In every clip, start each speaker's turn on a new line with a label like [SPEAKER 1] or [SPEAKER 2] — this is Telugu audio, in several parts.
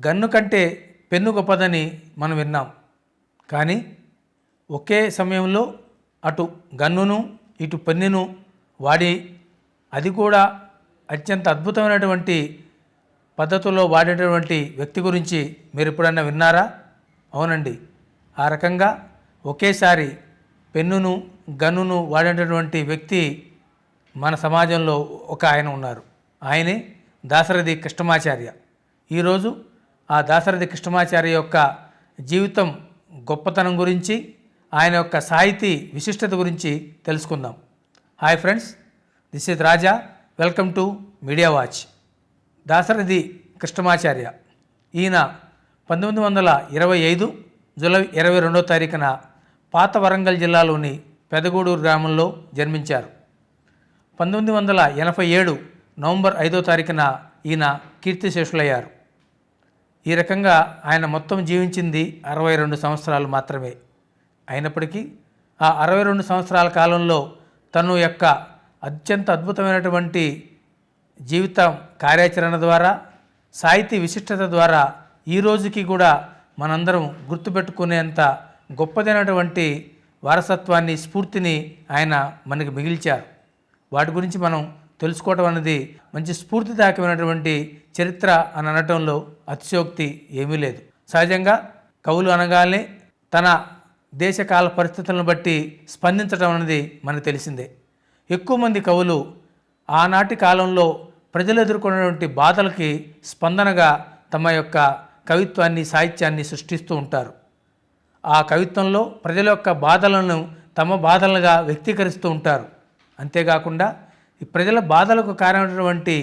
[SPEAKER 1] గన్ను కంటే పెన్ను గొప్పదని మనం విన్నాం. కానీ ఒకే సమయంలో అటు గన్నును ఇటు పెన్నును వాడి, అది కూడా అత్యంత అద్భుతమైనటువంటి పద్ధతుల్లో వాడేటటువంటి వ్యక్తి గురించి మీరు ఎప్పుడన్నా విన్నారా? అవునండి, ఆ రకంగా ఒకేసారి పెన్నును గన్నును వాడేటటువంటి వ్యక్తి మన సమాజంలో ఒక ఆయన ఉన్నారు. ఆయనే దాశరథి కృష్ణమాచార్య. ఈరోజు ఆ దాశరథి కృష్ణమాచార్య యొక్క జీవితం గొప్పతనం గురించి, ఆయన యొక్క సాహితీ విశిష్టత గురించి తెలుసుకుందాం. Hi friends, this is Raja. Welcome to media watch. Dasarathi Krishnamacharya ఈయన 1925 జూలై 22వ తారీఖున పాత వరంగల్ జిల్లాలోని పెదగూడూరు గ్రామంలో జన్మించారు. 1987 నవంబర్ 5వ తారీఖున ఈయన కీర్తిశేషులయ్యారు. ఈ రకంగా ఆయన మొత్తం జీవించింది 62 సంవత్సరాలు మాత్రమే. అయినప్పటికీ ఆ 62 సంవత్సరాల కాలంలో తను యొక్క అత్యంత అద్భుతమైనటువంటి జీవితం కార్యాచరణ ద్వారా, సాహితీ విశిష్టత ద్వారా ఈ రోజుకి కూడా మనందరం గుర్తుపెట్టుకునేంత గొప్పదైనటువంటి వారసత్వాన్ని, స్ఫూర్తిని ఆయన మనకి మిగిల్చారు. వాటి గురించి మనం తెలుసుకోవడం అనేది మంచి స్ఫూర్తిదాయకమైనటువంటి చరిత్ర అని అనటంలో అతిశయోక్తి ఏమీ లేదు. సహజంగా కవులు అనగానే తన దేశకాల పరిస్థితులను బట్టి స్పందించడం అనేది మనకు తెలిసిందే. ఎక్కువ మంది కవులు ఆనాటి కాలంలో ప్రజలు ఎదుర్కొన్నటువంటి బాధలకి స్పందనగా తమ యొక్క కవిత్వాన్ని, సాహిత్యాన్ని సృష్టిస్తూ ఉంటారు. ఆ కవిత్వంలో ప్రజల యొక్క బాధలను తమ బాధలుగా వ్యక్తీకరిస్తూ ఉంటారు. అంతేకాకుండా ఈ ప్రజల బాధలకు కారణమైనటువంటి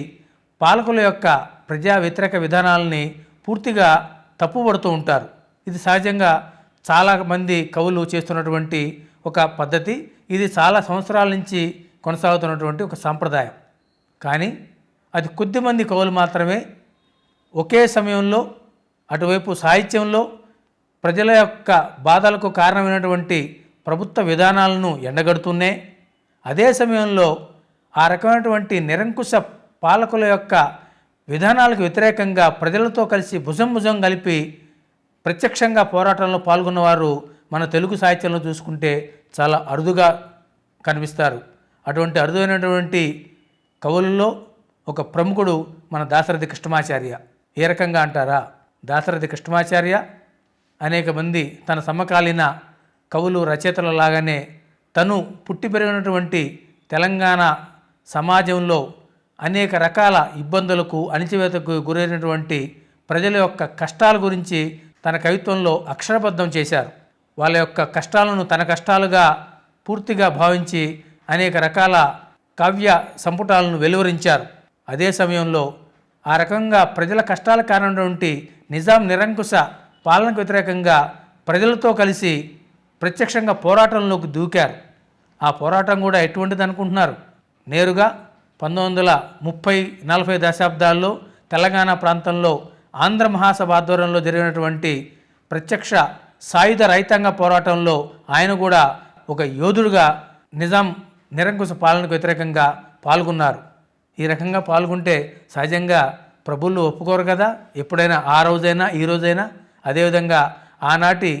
[SPEAKER 1] పాలకుల యొక్క ప్రజా వ్యతిరేక విధానాలని పూర్తిగా తప్పుపడుతూ ఉంటారు. ఇది సహజంగా చాలామంది కవులు చేస్తున్నటువంటి ఒక పద్ధతి. ఇది చాలా సంవత్సరాల నుంచి కొనసాగుతున్నటువంటి ఒక సాంప్రదాయం. కానీ అది కొద్దిమంది కవులు మాత్రమే ఒకే సమయంలో అటువైపు సాహిత్యంలో ప్రజల యొక్క బాధలకు కారణమైనటువంటి ప్రభుత్వ విధానాలను ఎండగడుతూనే, అదే సమయంలో ఆ రకమైనటువంటి నిరంకుశ పాలకుల యొక్క విధానాలకు వ్యతిరేకంగా ప్రజలతో కలిసి భుజం భుజం కలిపి ప్రత్యక్షంగా పోరాటంలో పాల్గొన్నవారు మన తెలుగు సాహిత్యంలో చూసుకుంటే చాలా అరుదుగా కనిపిస్తారు. అటువంటి అరుదైనటువంటి కవులలో ఒక ప్రముఖుడు మన దాశరథి కృష్ణమాచార్య. ఏ రకంగా అంటారా? దాశరథి కృష్ణమాచార్య అనేక మంది తన సమకాలీన కవులు, రచయితల లాగానే తను పుట్టి పెరిగినటువంటి తెలంగాణ సమాజంలో అనేక రకాల ఇబ్బందులకు, అణిచివేతకు గురైనటువంటి ప్రజల యొక్క కష్టాల గురించి తన కవిత్వంలో అక్షరబద్ధం చేశారు. వాళ్ళ యొక్క కష్టాలను తన కష్టాలుగా పూర్తిగా భావించి అనేక రకాల కావ్య సంపుటాలను వెలువరించారు. అదే సమయంలో ఆ రకంగా ప్రజల కష్టాల కారణమైనటువంటి నిజాం నిరంకుశ పాలనకు వ్యతిరేకంగా ప్రజలతో కలిసి ప్రత్యక్షంగా పోరాటంలోకి దూకారు. ఆ పోరాటం కూడా ఎటువంటిది అనుకుంటున్నారు? నేరుగా 1930-40 దశాబ్దాల్లో తెలంగాణ ప్రాంతంలో ఆంధ్ర మహాసభ ఆధ్వర్యంలో జరిగినటువంటి ప్రత్యక్ష సాయుధ రైతాంగ పోరాటంలో ఆయన కూడా ఒక యోధుడుగా నిజాం నిరంకుశ పాలనకు వ్యతిరేకంగా పాల్గొన్నారు. ఈ రకంగా పాల్గొంటే సహజంగా ప్రభువులు ఒప్పుకోరు కదా, ఎప్పుడైనా, ఆ రోజైనా ఈ రోజైనా. అదేవిధంగా ఆనాటి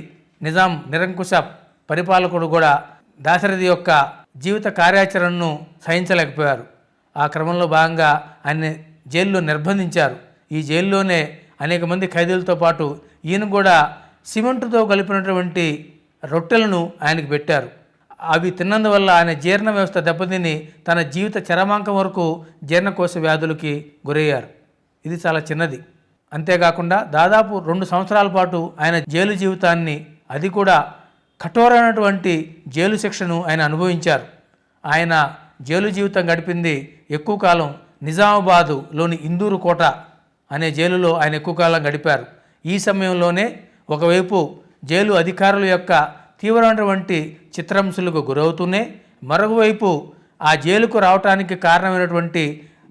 [SPEAKER 1] నిజాం నిరంకుశ పరిపాలకుడు కూడా దాశరథి యొక్క జీవిత కార్యాచరణను సహించలేకపోయారు. ఆ క్రమంలో భాగంగా ఆయన్ని జైల్లో నిర్బంధించారు. ఈ జైల్లోనే అనేక మంది ఖైదీలతో పాటు ఈయన కూడా సిమెంటుతో కలిపినటువంటి రొట్టెలను ఆయనకు పెట్టారు. అవి తిన్నందువల్ల ఆయన జీర్ణ వ్యవస్థ దెబ్బతిని తన జీవిత చరమాంకం వరకు జీర్ణకోశ వ్యాధులకి గురయ్యారు. ఇది చాలా చిన్నది. అంతేకాకుండా దాదాపు 2 సంవత్సరాల పాటు ఆయన జైలు జీవితాన్ని, అది కూడా కఠోరమైనటువంటి జైలు శిక్షను ఆయన అనుభవించారు. ఆయన జైలు జీవితం గడిపింది ఎక్కువ కాలం నిజామాబాదులోని ఇందూరు కోట అనే జైలులో ఆయన ఎక్కువ కాలం గడిపారు. ఈ సమయంలోనే ఒకవైపు జైలు అధికారుల యొక్క తీవ్రమైనటువంటి చిత్రహింసలకు గురవుతూనే, మరొకవైపు ఆ జైలుకు రావటానికి కారణమైనటువంటి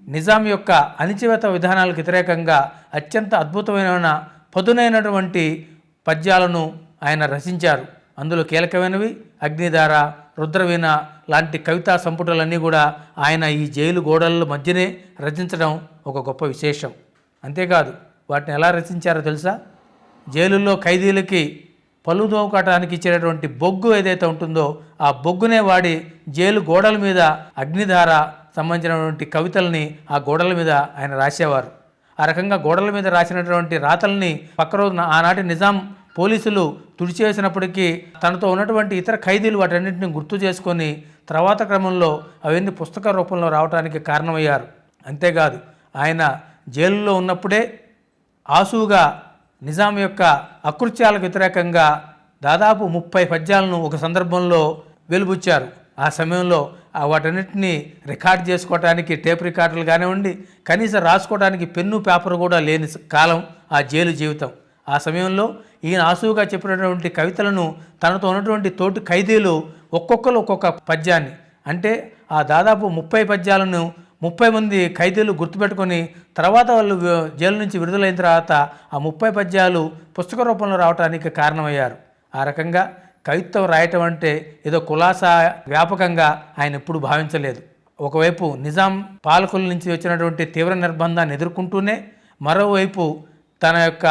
[SPEAKER 1] నిజాం యొక్క అణిచివేత విధానాలకు వ్యతిరేకంగా అత్యంత అద్భుతమైన పదునైనటువంటి పద్యాలను ఆయన రచించారు. అందులో కీలకమైనవి అగ్నిధార, రుద్రవీణ లాంటి కవితా సంపుటాలన్నీ కూడా ఆయన ఈ జైలు గోడల మధ్యనే రచించడం ఒక గొప్ప విశేషం. అంతేకాదు వాటిని ఎలా రచించారో తెలుసా? జైలుల్లో ఖైదీలకి పళ్ళు తోముకోవటానికి ఇచ్చేటటువంటి బొగ్గు ఏదైతే ఉంటుందో ఆ బొగ్గునే వాడి జైలు గోడల మీద అగ్నిధార సంబంధించినటువంటి కవితల్ని ఆ గోడల మీద ఆయన రాసేవారు. ఆ రకంగా గోడల మీద రాసినటువంటి రాతల్ని పక్క రోజున ఆనాటి నిజాం పోలీసులు తుడిచేసినప్పటికీ తనతో ఉన్నటువంటి ఇతర ఖైదీలు వాటన్నింటిని గుర్తు చేసుకొని తర్వాత క్రమంలో అవన్నీ పుస్తక రూపంలో రావడానికి కారణమయ్యారు. అంతేకాదు ఆయన జైలులో ఉన్నప్పుడే ఆసువుగా నిజాం యొక్క అకృత్యాలకు వ్యతిరేకంగా దాదాపు 30 పద్యాలను ఒక సందర్భంలో వెలుబుచ్చారు. ఆ సమయంలో వాటన్నిటిని రికార్డ్ చేసుకోవడానికి టేప్ రికార్డులు కానివ్వండి, కనీసం రాసుకోవడానికి పెన్ను పేపర్ కూడా లేని కాలం ఆ జైలు జీవితం. ఆ సమయంలో ఈయన ఆసువుగా చెప్పినటువంటి కవితలను తనతో ఉన్నటువంటి తోటి ఖైదీలు ఒక్కొక్కరు ఒక్కొక్క పద్యాన్ని, అంటే ఆ దాదాపు 30 పద్యాలను 30 మంది ఖైదీలు గుర్తుపెట్టుకొని తర్వాత వాళ్ళు జైలు నుంచి విడుదలైన తర్వాత ఆ 30 పద్యాలు పుస్తక రూపంలో రావడానికి కారణమయ్యారు. ఆ రకంగా కవిత్వం రాయటం అంటే ఏదో కులాసా వ్యాపకంగా ఆయన ఎప్పుడు భావించలేదు. ఒకవైపు నిజాం పాలకుల నుంచి వచ్చినటువంటి తీవ్ర నిర్బంధాన్ని ఎదుర్కొంటూనే మరోవైపు తన యొక్క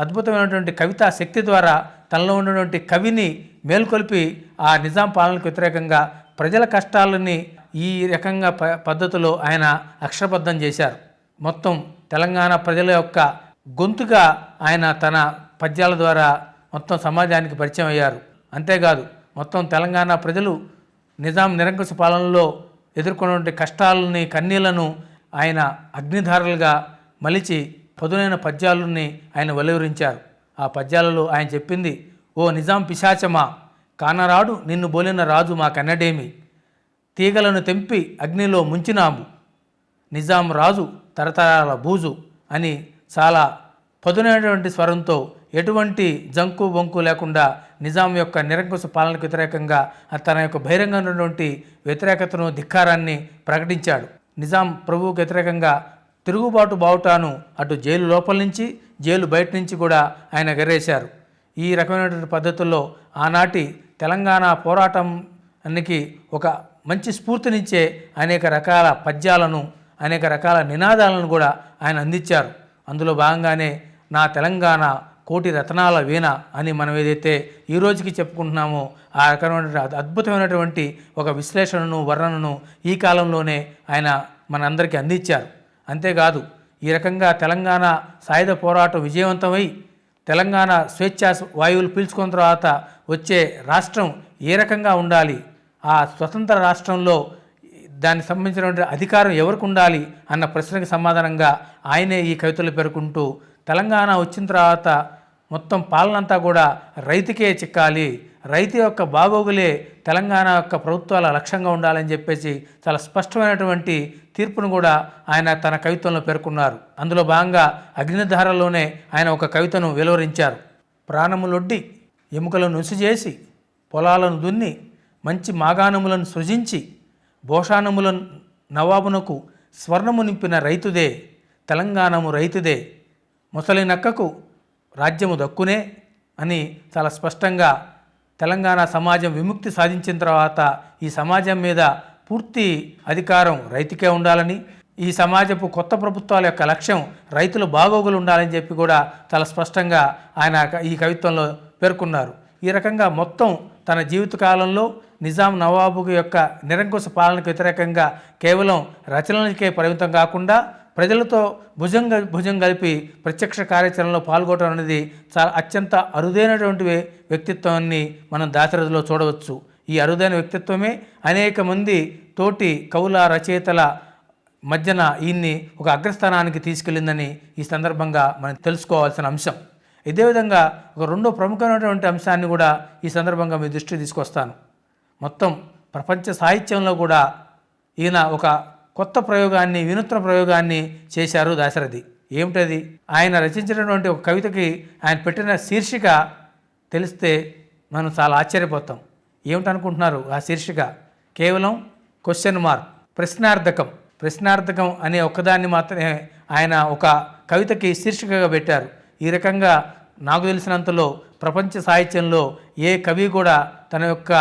[SPEAKER 1] అద్భుతమైనటువంటి కవితా శక్తి ద్వారా తనలో ఉన్నటువంటి కవిని మేల్కొల్పి ఆ నిజాం పాలనకు వ్యతిరేకంగా ప్రజల కష్టాలని ఈ రకంగా పద్ధతిలో ఆయన అక్షరబద్ధం చేశారు. మొత్తం తెలంగాణ ప్రజల యొక్క గొంతుగా ఆయన తన పద్యాల ద్వారా మొత్తం సమాజానికి పరిచయం అయ్యారు. అంతేకాదు మొత్తం తెలంగాణ ప్రజలు నిజాం నిరంకుశ పాలనలో ఎదుర్కొన్నటువంటి కష్టాలని కన్నీళ్లను ఆయన అగ్నిధారలుగా మలిచి పదునైన పద్యాలని ఆయన వెలువరించారు. ఆ పద్యాలలో ఆయన చెప్పింది, ఓ నిజాం పిశాచమా కానరాడు నిన్ను బోలిన రాజు మా కన్నడేమి, తీగలను తెంపి అగ్నిలో ముంచినాము నిజాం రాజు తరతరాల బూజు అని చాలా పదునైనటువంటి స్వరంతో ఎటువంటి జంకు బొంకు లేకుండా నిజాం యొక్క నిరంకుశ పాలనకు వ్యతిరేకంగా తన యొక్క బహిరంగమైనటువంటి వ్యతిరేకతను ధిక్కారాన్ని ప్రకటించాడు. నిజాం ప్రభువుకు వ్యతిరేకంగా తిరుగుబాటు బావుటాను అటు జైలు లోపల నుంచి జైలు బయట నుంచి కూడా ఆయన గెరేశారు. ఈ రకమైనటువంటి పద్ధతుల్లో ఆనాటి తెలంగాణ పోరాటానికి ఒక మంచి స్ఫూర్తినిచ్చే అనేక రకాల పద్యాలను అనేక రకాల నినాదాలను కూడా ఆయన అందించారు. అందులో భాగంగానే నా తెలంగాణ కోటి రత్నాల వీణ అని మనం ఏదైతే ఈ రోజుకి చెప్పుకుంటున్నామో ఆ రకమైన అద్భుతమైనటువంటి ఒక విశ్లేషణను వర్ణనను ఈ కాలంలోనే ఆయన మనందరికీ అందించారు. అంతేకాదు ఈ రకంగా తెలంగాణ సాయుధ పోరాటం విజయవంతమై తెలంగాణ స్వేచ్ఛా వాయువులు పీల్చుకున్న తర్వాత వచ్చే రాష్ట్రం ఏ రకంగా ఉండాలి, ఆ స్వతంత్ర రాష్ట్రంలో దానికి సంబంధించినటువంటి అధికారం ఎవరికి ఉండాలి అన్న ప్రశ్నకు సమాధానంగా ఆయనే ఈ కవితలు పేర్కొంటూ తెలంగాణ వచ్చిన తర్వాత మొత్తం పాలనంతా కూడా రైతుకే చిక్కాలి, రైతు యొక్క బాగోగులే తెలంగాణ యొక్క ప్రభుత్వాల లక్ష్యంగా ఉండాలని చెప్పేసి చాలా స్పష్టమైనటువంటి తీర్పును కూడా ఆయన తన కవిత్వంలో పేర్కొన్నారు. అందులో భాగంగా అగ్నిధారలోనే ఆయన ఒక కవితను వెలువరించారు. ప్రాణములొడ్డి ఎముకలను నుసిచేసి పొలాలను దున్ని మంచి మాగాణములను సృజించి భోషాణములను నవాబునకు స్వర్ణము నింపిన రైతుదే తెలంగాణము రైతుదే ముసలి నక్కకు రాజ్యము దక్కునే అని చాలా స్పష్టంగా తెలంగాణ సమాజం విముక్తి సాధించిన తర్వాత ఈ సమాజం మీద పూర్తి అధికారం రైతుకే ఉండాలని, ఈ సమాజపు కొత్త ప్రభుత్వాల యొక్క లక్ష్యం రైతుల బాగోగులు ఉండాలని చెప్పి కూడా చాలా స్పష్టంగా ఆయన ఈ కవిత్వంలో పేర్కొన్నారు. ఈ రకంగా మొత్తం తన జీవితకాలంలో నిజాం నవాబు యొక్క నిరంకుశ పాలనకు వ్యతిరేకంగా కేవలం రచనలకే పరిమితం కాకుండా ప్రజలతో భుజం కలిపి ప్రత్యక్ష కార్యాచరణలో పాల్గొనడం అనేది చాలా అత్యంత అరుదైనటువంటి వ్యక్తిత్వాన్ని మనం దాశరథిలో చూడవచ్చు. ఈ అరుదైన వ్యక్తిత్వమే అనేక మంది తోటి కవుల రచయితల మధ్యన ఈయన్ని ఒక అగ్రస్థానానికి తీసుకెళ్ళిందని ఈ సందర్భంగా మనం తెలుసుకోవాల్సిన అంశం. ఇదే విధంగా ఒక రెండో ప్రముఖమైనటువంటి అంశాన్ని కూడా ఈ సందర్భంగా మీ దృష్టికి తీసుకొస్తాను. మొత్తం ప్రపంచ సాహిత్యంలో కూడా ఈయన ఒక కొత్త ప్రయోగాన్ని, వినూత్న ప్రయోగాన్ని చేశారు దాశరథి. ఏమిటది? ఆయన రచించినటువంటి ఒక కవితకి ఆయన పెట్టిన శీర్షిక తెలిస్తే మనం చాలా ఆశ్చర్యపోతాం. ఏమిటనుకుంటున్నారు ఆ శీర్షిక? కేవలం క్వశ్చన్ మార్క్, ప్రశ్నార్థకం అనే ఒక్కదాన్ని మాత్రమే ఆయన ఒక కవితకి శీర్షికగా పెట్టారు. ఈ రకంగా నాకు తెలిసినంతలో ప్రపంచ సాహిత్యంలో ఏ కవి కూడా తన యొక్క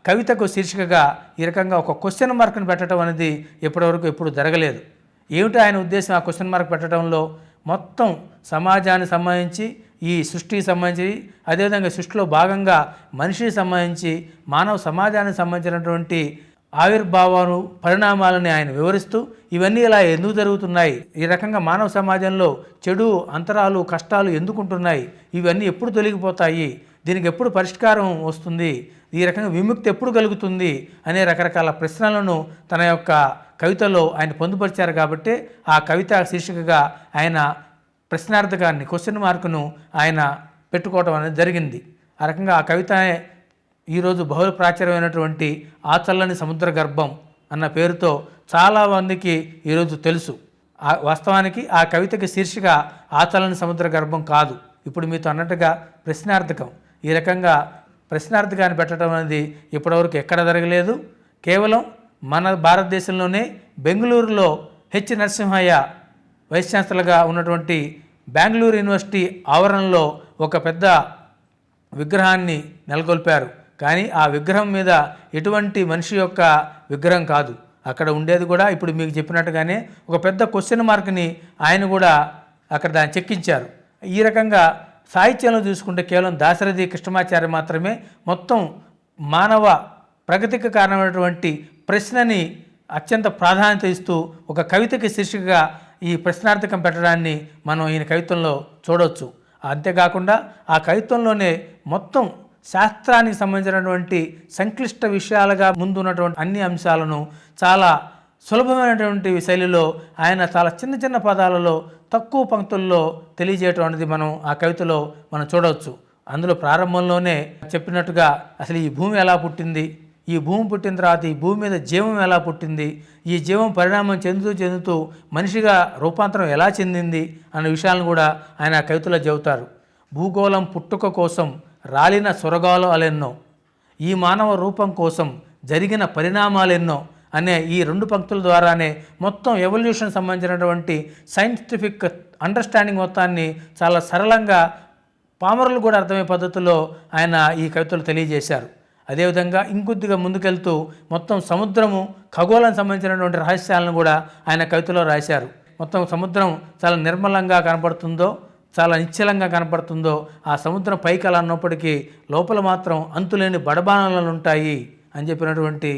[SPEAKER 1] కవితకు శీర్షికగా ఈ రకంగా ఒక క్వశ్చన్ మార్క్ని పెట్టడం అనేది ఎప్పుడు జరగలేదు. ఏమిటి ఆయన ఉద్దేశం ఆ క్వశ్చన్ మార్క్ పెట్టడంలో? మొత్తం సమాజానికి సంబంధించి, ఈ సృష్టికి సంబంధించి, అదేవిధంగా సృష్టిలో భాగంగా మనిషికి సంబంధించి, మానవ సమాజానికి సంబంధించినటువంటి ఆవిర్భావాలు, పరిణామాలని ఆయన వివరిస్తూ ఇవన్నీ ఇలా ఎందుకు జరుగుతున్నాయి, ఈ రకంగా మానవ సమాజంలో చెడు, అంతరాలు, కష్టాలు ఎందుకుంటున్నాయి, ఇవన్నీ ఎప్పుడు తొలగిపోతాయి, దీనికి ఎప్పుడు పరిష్కారం వస్తుంది, ఈ రకంగా విముక్తి ఎప్పుడు కలుగుతుంది అనే రకరకాల ప్రశ్నలను తన యొక్క కవితలో ఆయన పొందుపరిచారు. కాబట్టి ఆ కవిత శీర్షికగా ఆయన ప్రశ్నార్థకాన్ని, క్వశ్చన్ మార్కును ఆయన పెట్టుకోవడం అనేది జరిగింది. ఆ రకంగా ఆ కవిత ఈరోజు బహుళ ప్రాచుర్యమైనటువంటి ఆ చల్లని సముద్ర గర్భం అన్న పేరుతో చాలామందికి ఈరోజు తెలుసు. వాస్తవానికి ఆ కవితకి శీర్షిక ఆ చల్లని సముద్ర గర్భం కాదు, ఇప్పుడు మీతో అన్నట్టుగా ప్రశ్నార్థకం. ఈ రకంగా ప్రశ్నార్థకాన్ని పెట్టడం అనేది ఇప్పటివరకు ఎక్కడ జరగలేదు. కేవలం మన భారతదేశంలోనే బెంగళూరులో హెచ్ నరసింహయ్య వైస్ ఛాన్సలర్గా ఉన్నటువంటి బెంగళూరు యూనివర్సిటీ ఆవరణలో ఒక పెద్ద విగ్రహాన్ని నెలకొల్పారు. కానీ ఆ విగ్రహం మీద ఎటువంటి మనిషి యొక్క విగ్రహం కాదు, అక్కడ ఉండేది కూడా ఇప్పుడు మీకు చెప్పినట్టుగానే ఒక పెద్ద క్వశ్చన్ మార్క్ని ఆయన కూడా అక్కడ దాన్ని చెక్కించారు. ఈ రకంగా సాహిత్యంలో చూసుకుంటే కేవలం దాశరథి కృష్ణమాచార్య మాత్రమే మొత్తం మానవ ప్రగతికి కారణమైనటువంటి ప్రశ్నని అత్యంత ప్రాధాన్యత ఇస్తూ ఒక కవితకి శీర్షికగా ఈ ప్రశ్నార్థకం పెట్టడాన్ని మనం ఈయన కవిత్వంలో చూడవచ్చు. అంతేకాకుండా ఆ కవిత్వంలోనే మొత్తం శాస్త్రానికి సంబంధించినటువంటి సంక్లిష్ట విషయాలుగా ముందు ఉన్నటువంటి అన్ని అంశాలను చాలా సులభమైనటువంటి శైలిలో ఆయన చాలా చిన్న చిన్న పదాలలో తక్కువ పంక్తుల్లో తెలియజేయటం అనేది మనం ఆ కవితలో మనం చూడవచ్చు. అందులో ప్రారంభంలోనే చెప్పినట్టుగా అసలు ఈ భూమి ఎలా పుట్టింది, ఈ భూమి పుట్టిన తర్వాత ఈ భూమి మీద జీవం ఎలా పుట్టింది, ఈ జీవం పరిణామం చెందుతూ మనిషిగా రూపాంతరం ఎలా చెందింది అన్న విషయాలను కూడా ఆయన ఆ కవితలో చెబుతారు. భూగోళం పుట్టుక కోసం రాలిన సొరగాలు ఈ మానవ రూపం కోసం జరిగిన పరిణామాలెన్నో అనే ఈ 2 పంక్తుల ద్వారానే మొత్తం ఎవల్యూషన్ సంబంధించినటువంటి సైంటిఫిక్ అండర్స్టాండింగ్ మొత్తాన్ని చాలా సరళంగా పామరులు కూడా అర్థమయ్యే పద్ధతిలో ఆయన ఈ కవితలు తెలియజేశారు. అదేవిధంగా ఇంకొద్దిగా ముందుకెళ్తూ మొత్తం సముద్రము, ఖగోళం సంబంధించినటువంటి రహస్యాలను కూడా ఆయన కవితలో రాశారు. మొత్తం సముద్రం చాలా నిర్మలంగా కనపడుతుందో, చాలా నిశ్చలంగా కనపడుతుందో, ఆ సముద్రం పైకి అలా ఉన్నప్పటికీ లోపల మాత్రం అంతులేని బడబానలు ఉంటాయి అని చెప్పినటువంటి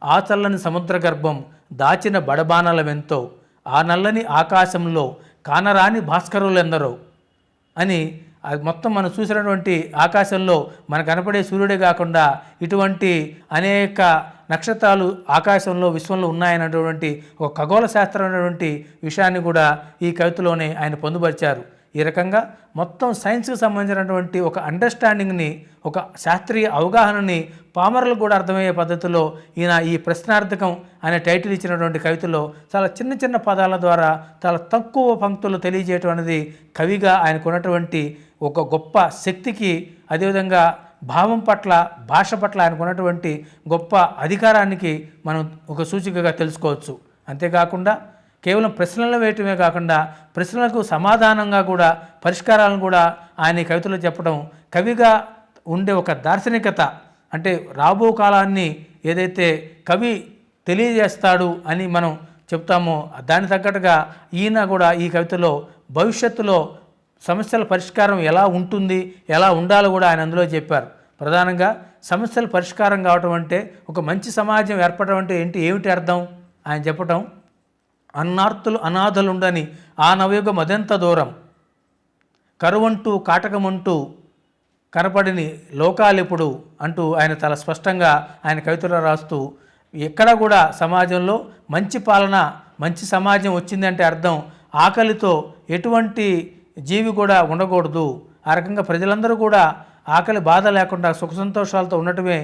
[SPEAKER 1] ఆ చల్లని సముద్ర గర్భం దాచిన బడబానలమెంతో, ఆ నల్లని ఆకాశంలో కానరాని భాస్కరులెందరో అని మొత్తం మనం చూసినటువంటి ఆకాశంలో మనకు కనపడే సూర్యుడే కాకుండా ఇటువంటి అనేక నక్షత్రాలు ఆకాశంలో విశ్వంలో ఉన్నాయన్నటువంటి ఒక ఖగోళ శాస్త్రమైనటువంటి విషయాన్ని కూడా ఈ కవితలోనే ఆయన పొందుపరిచారు. ఈ రకంగా మొత్తం సైన్స్కి సంబంధించినటువంటి ఒక అండర్స్టాండింగ్ని, ఒక శాస్త్రీయ అవగాహనని పామరులకు కూడా అర్థమయ్యే పద్ధతిలో ఈయన ఈ ప్రశ్నార్థకం అనే టైటిల్ ఇచ్చినటువంటి కవితలో చాలా చిన్న చిన్న పదాల ద్వారా చాలా తక్కువ పంక్తులు తెలియజేయటం అనేది కవిగా ఆయనకు ఉన్నటువంటి ఒక గొప్ప శక్తికి, అదేవిధంగా భావం పట్ల, భాష పట్ల ఆయనకు ఉన్నటువంటి గొప్ప అధికారానికి మనం ఒక సూచికగా తెలుసుకోవచ్చు. అంతేకాకుండా కేవలం ప్రశ్నలు వేయటమే కాకుండా ప్రశ్నలకు సమాధానంగా కూడా పరిష్కారాలను కూడా ఆయన ఈ కవితలో చెప్పడం కవిగా ఉండే ఒక దార్శనికత, అంటే రాబో కాలాన్ని ఏదైతే కవి తెలియజేస్తాడు అని మనం చెప్తామో దానికి తగ్గట్టుగా ఈయన కూడా ఈ కవితలో భవిష్యత్తులో సమస్యల పరిష్కారం ఎలా ఉంటుంది, ఎలా ఉండాలో కూడా ఆయన అందులో చెప్పారు. ప్రధానంగా సమస్యల పరిష్కారం కావటం అంటే ఒక మంచి సమాజం ఏర్పడటం అంటే ఏమిటి అర్థం ఆయన చెప్పటం, అన్నార్తులు అనాథలుండని ఆ నవయుగం అదెంత దూరం, కరువంటూ కాటకమంటూ కనపడిని లోకాలెప్పుడు అంటూ ఆయన చాలా స్పష్టంగా ఆయన కవితలో రాస్తూ, ఎక్కడ కూడా సమాజంలో మంచి పాలన, మంచి సమాజం వచ్చిందంటే అర్థం ఆకలితో ఎటువంటి జీవి కూడా ఉండకూడదు, ఆ రకంగా ప్రజలందరూ కూడా ఆకలి బాధ లేకుండా సుఖ సంతోషాలతో ఉండటమే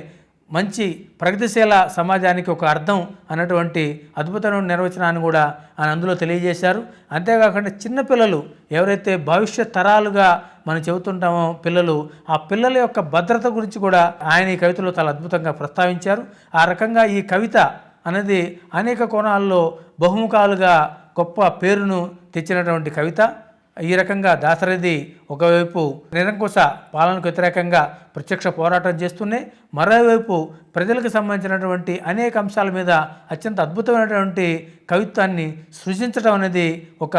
[SPEAKER 1] మంచి ప్రగతిశీల సమాజానికి ఒక అర్థం అన్నటువంటి అద్భుతమైన నిర్వచనాన్ని కూడా ఆయన అందులో తెలియజేశారు. అంతేకాకుండా చిన్నపిల్లలు ఎవరైతే భవిష్యత్ తరాలుగా మనం చెబుతుంటామో పిల్లలు, ఆ పిల్లల యొక్క భద్రత గురించి కూడా ఆయన ఈ కవితలో చాలా అద్భుతంగా ప్రస్తావించారు. ఆ రకంగా ఈ కవిత అనేది అనేక కోణాల్లో బహుముఖాలుగా గొప్ప పేరును తెచ్చినటువంటి కవిత. ఈ రకంగా దాశరథి ఒకవైపు నిరంకుశ పాలనకు వ్యతిరేకంగా ప్రత్యక్ష పోరాటం చేస్తూనే, మరోవైపు ప్రజలకు సంబంధించినటువంటి అనేక అంశాల మీద అత్యంత అద్భుతమైనటువంటి కవిత్వాన్ని సృజించడం అనేది ఒక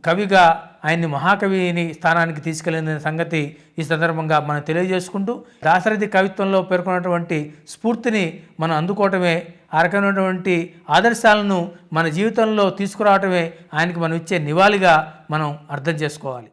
[SPEAKER 1] కవిగా ఆయన్ని మహాకవిని స్థానానికి తీసుకెళ్లిన సంగతి ఈ సందర్భంగా మనం తెలియజేసుకుంటూ, దాశరథి కవిత్వంలో పేర్కొన్నటువంటి స్ఫూర్తిని మనం అందుకోవటమే, ఆ రకమైనటువంటి ఆదర్శాలను మన జీవితంలో తీసుకురావటమే ఆయనకి మనం ఇచ్చే నివాళిగా మనం అర్థం చేసుకోవాలి.